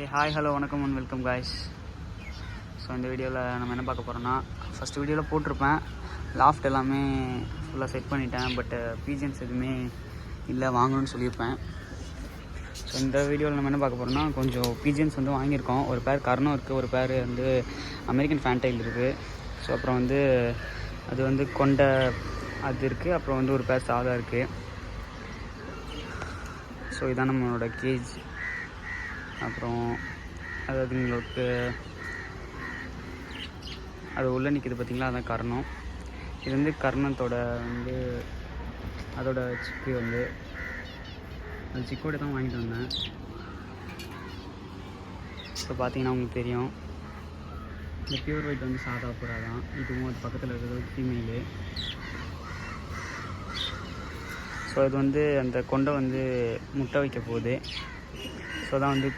Hi hello வணக்கம் and welcome guys. So இந்த வீடியோவில் நம்ம என்ன பார்க்க போகிறோன்னா, ஃபஸ்ட் வீடியோவில் போட்டிருப்பேன் லாஃப்ட் எல்லாமே ஃபுல்லாக செட் பண்ணிட்டேன். பட்டு பீஜன்ஸ் எதுவுமே இல்லை, வாங்கணும்னு சொல்லியிருப்பேன். ஸோ இந்த வீடியோவில் நம்ம என்ன பார்க்க போகிறோம்னா, கொஞ்சம் பீஜன்ஸ் வந்து வாங்கியிருக்கோம். ஒரு பேர் கர்ணம் இருக்குது, ஒரு பேர் வந்து அமெரிக்கன் ஃபேன்டைல் இருக்குது. ஸோ அப்புறம் வந்து அது வந்து கொண்ட அது இருக்குது. அப்புறம் வந்து ஒரு பேர் சாதா இருக்குது. ஸோ இதான் நம்மளோட கேஜ். அப்புறம் அதாவது உங்களுக்கு அது உள்ளே நிற்கிது பார்த்திங்களா, அதான் கர்ணம். இது வந்து கர்ணத்தோட வந்து அதோட சிக்கு வந்து அந்த சிக்கோடு தான் வாங்கிட்டு வந்தேன். இப்போ பார்த்தீங்கன்னா உங்களுக்கு தெரியும், இந்த பியூர் ஒயிட் வந்து சாதா புறா தான். இதுவும் அது பக்கத்தில் இருக்கிறது ஃபீமேலு. ஸோ இது வந்து அந்த கொண்டை வந்து முட்டை வைக்க போகுது. ஸோ தான் வந்து